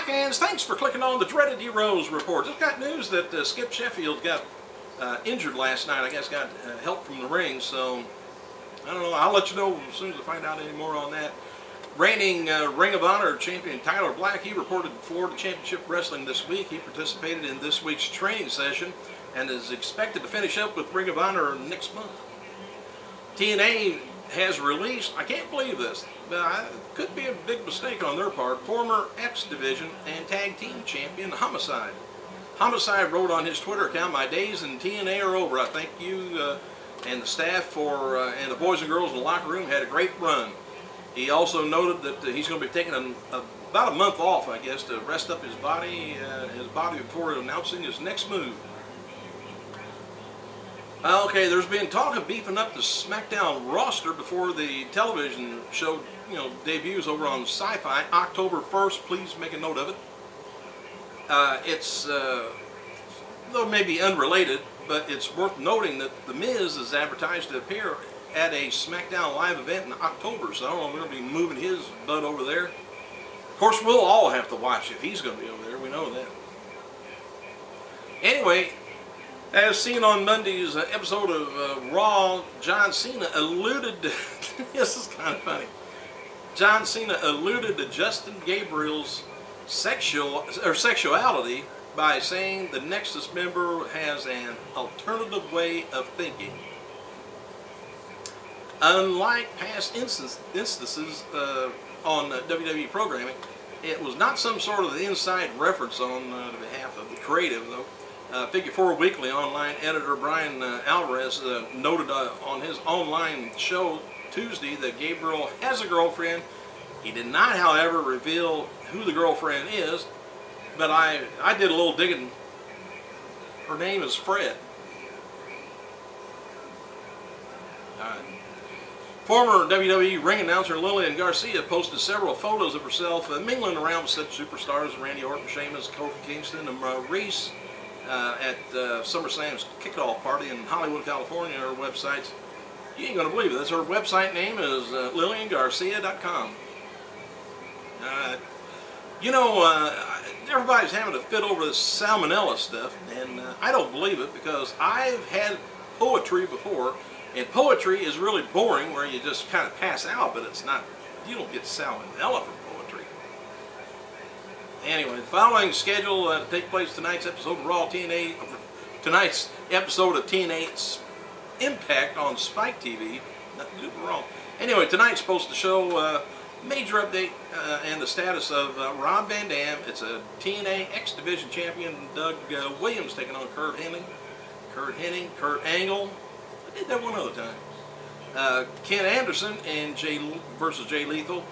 fans, thanks for clicking on the Dreaded Heroes Report. Just got news that Skip Sheffield got injured last night. I guess got help from the ring, so I don't know. I'll let you know as soon as I find out any more on that. Reigning Ring of Honor champion Tyler Black, he reported Florida Championship Wrestling this week. He participated in this week's training session and is expected to finish up with Ring of Honor next month. TNA has released, I can't believe this, but it could be a big mistake on their part, former X Division and Tag Team Champion HOMICIDE. HOMICIDE wrote on his Twitter account, "My days in TNA are over. I thank you and the staff and the boys and girls in the locker room had a great run." He also noted that he's going to be taking about a month off, I guess, to rest up his body before announcing his next move. Okay, there's been talk of beefing up the SmackDown roster before the television show, debuts over on Sci-Fi October 1st. Please make a note of it. It's though maybe unrelated, but it's worth noting that The Miz is advertised to appear at a SmackDown live event in October, so I don't know if we're going to be moving his butt over there. Of course, we'll all have to watch if he's going to be over there. We know that. Anyway, as seen on Monday's episode of Raw, John Cena alluded to, this is kind of funny, John Cena alluded to Justin Gabriel's sexuality by saying the Nexus member has an alternative way of thinking. Unlike past instances on WWE programming, it was not some sort of inside reference on behalf of the creative, though. Figure 4 Weekly online editor Brian Alvarez noted on his online show Tuesday that Gabriel has a girlfriend. He did not, however, reveal who the girlfriend is, but I did a little digging. Her name is Fred. Former WWE ring announcer Lillian Garcia posted several photos of herself mingling around with such superstars as Randy Orton, Sheamus, Kofi Kingston, and Maurice at SummerSlam's kickoff party in Hollywood, California. Her websites, you ain't going to believe this, her website name is LillianGarcia.com. Everybody's having a fit over this salmonella stuff, and I don't believe it because I've had poetry before, and poetry is really boring where you just kind of pass out, but it's not, you don't get salmonella from poetry. Anyway, the following schedule to take place tonight's episode of Raw TNA, tonight's episode of TNA's Impact on Spike TV. Nothing to do with wrong. Anyway, tonight's supposed to show major update and the status of Rob Van Dam. It's a TNA X Division champion, Doug Williams, taking on Kurt Angle. I did that one other time. Ken Anderson and versus Jay Lethal.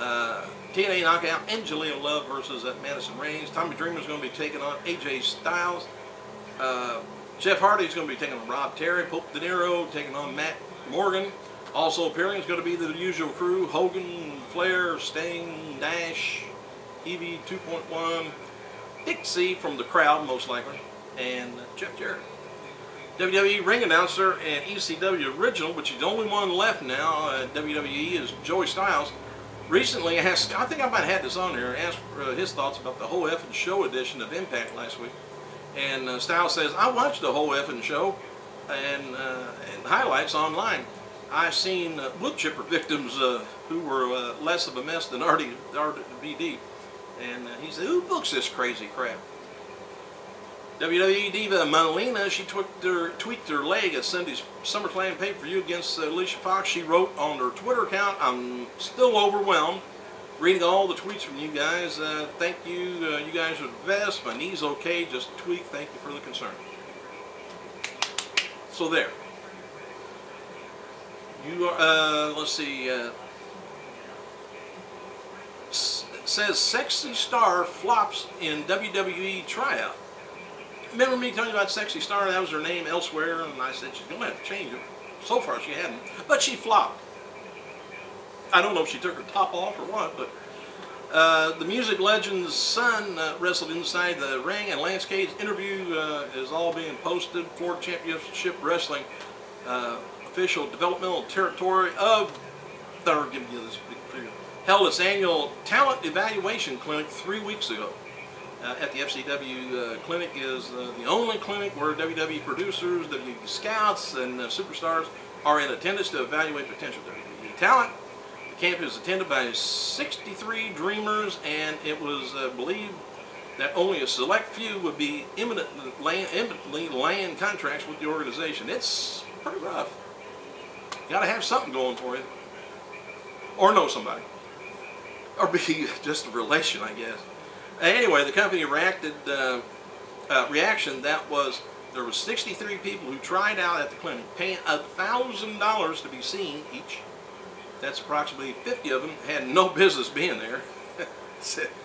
TNA Knockout and Jaleel Love versus Madison Reigns. Tommy Dreamer's going to be taking on AJ Styles. Jeff Hardy's going to be taking on Rob Terry. Pope De Niro taking on Matt Morgan. Also appearing is going to be the usual crew: Hogan, Flair, Sting, Nash, Evie 2.1, Dixie from the crowd most likely, and Jeff Jarrett. WWE ring announcer and ECW original, which is the only one left now at WWE, is Joey Styles. Recently asked, I think I might have had this on here, asked his thoughts about the whole effing show edition of Impact last week. And Styles says, "I watched the whole effing show and highlights online. I've seen wood chipper victims who were less of a mess than RVD." And he said, "Who books this crazy crap?" WWE diva Melina, she tweaked her leg at Sunday's SummerSlam pay-per-view against Alicia Fox. She wrote on her Twitter account, "I'm still overwhelmed reading all the tweets from you guys. Thank you. You guys are the best. My knee's okay. Just tweak. Thank you for the concern." So there. You are, let's see. Says Sexy Star flops in WWE tryout. Remember me telling you about Sexy Star? That was her name elsewhere, and I said she's going to have to change it. So far she hadn't, but she flopped. I don't know if she took her top off or what, but the music legend's son wrestled inside the ring, and Lance Cade's interview is all being posted. Florida Championship Wrestling official developmental territory of, give me this big figure, held its annual talent evaluation clinic 3 weeks ago. At the FCW clinic is the only clinic where WWE producers, WWE scouts, and superstars are in attendance to evaluate potential WWE talent. The camp is attended by 63 dreamers, and it was believed that only a select few would be imminently land contracts with the organization. It's pretty rough. You got to have something going for you, or know somebody, or be just a relation, I guess. Anyway, the company reaction that was, there was 63 people who tried out at the clinic, paying $1,000 to be seen each. That's approximately 50 of them had no business being there.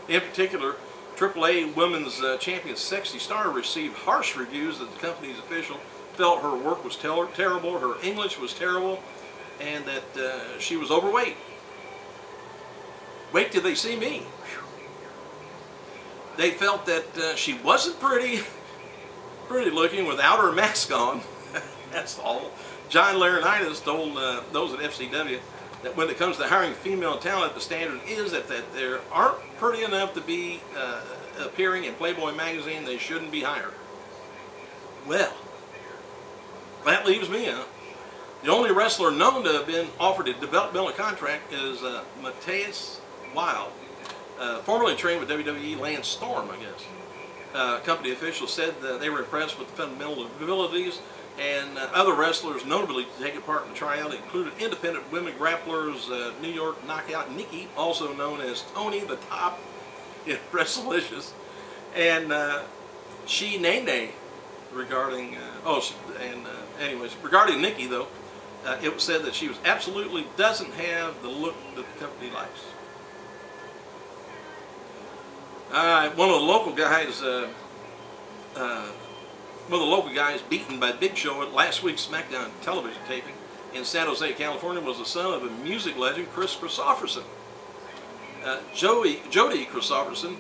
In particular, AAA Women's Champion Sexy Star received harsh reviews that the company's official felt her work was terrible, her English was terrible, and that she was overweight. Wait till they see me. They felt that she wasn't pretty looking without her mask on. That's all. John Laurinaitis told those at FCW that when it comes to hiring female talent, the standard is that they aren't pretty enough to be appearing in Playboy magazine, they shouldn't be hired. Well, that leaves me out. The only wrestler known to have been offered a developmental contract is Matthias Wild. Formerly trained with WWE Lance Storm, I guess. Company officials said they were impressed with the fundamental abilities, and other wrestlers notably taking part in the tryout included independent women grapplers New York Knockout Nikki, also known as Tony the Top in Wrestlicious, and She Nene regarding, anyways, regarding Nikki though, it was said that she was absolutely doesn't have the look that the company likes. One of the local guys beaten by Big Show at last week's SmackDown television taping in San Jose, California, was the son of a music legend, Chris Christopherson. Jody Christopherson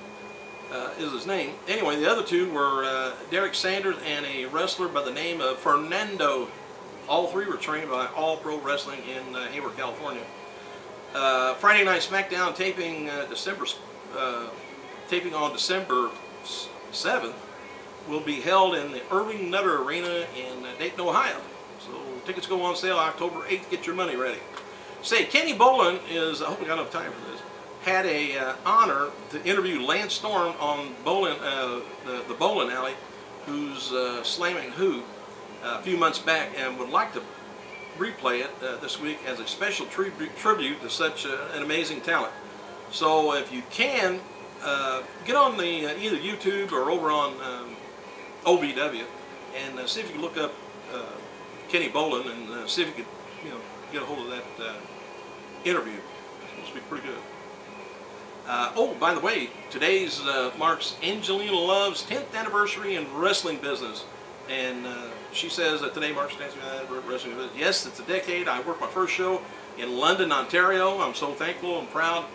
is his name. Anyway, the other two were Derek Sanders and a wrestler by the name of Fernando. All three were trained by All Pro Wrestling in Hayward, California. Friday Night SmackDown taping taping on December 7th will be held in the Irving Nutter Arena in Dayton, Ohio. So tickets go on sale October 8th. Get your money ready. Say, Kenny Bolin is, I hope we got enough time for this, had a honor to interview Lance Storm on the Bolin Alley, who's slamming Who a few months back, and would like to replay it this week as a special tribute to such an amazing talent. So if you can, get on the either YouTube or over on OVW and see if you can look up Kenny Bolin and see if you could, get a hold of that interview. It's supposed to be pretty good. Oh, by the way, today's marks Angelina Love's 10th anniversary in wrestling business, and she says that today marks the 10th anniversary in wrestling business. Yes, it's a decade. I worked my first show in London, Ontario. I'm so thankful and proud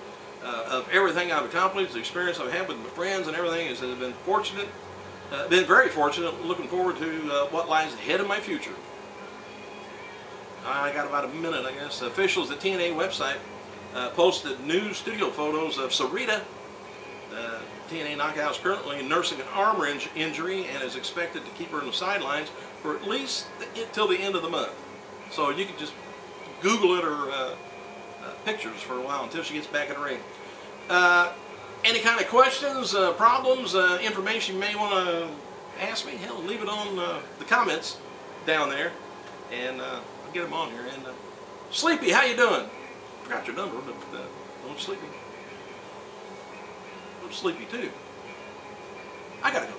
of everything I've accomplished, the experience I've had with my friends and everything. Has been fortunate, been very fortunate. Looking forward to what lies ahead of my future. I got about a minute, I guess. Officials at TNA website posted new studio photos of Sarita. TNA Knockout is currently nursing an arm injury and is expected to keep her in the sidelines for at least until the end of the month. So you can just Google it or pictures for a while until she gets back in the ring. Any kind of questions, problems, information you may want to ask me, hell, leave it on the comments down there, and I'll get them on here. And Sleepy, how you doing? Forgot your number, but I'm Sleepy. I'm Sleepy too. I gotta go.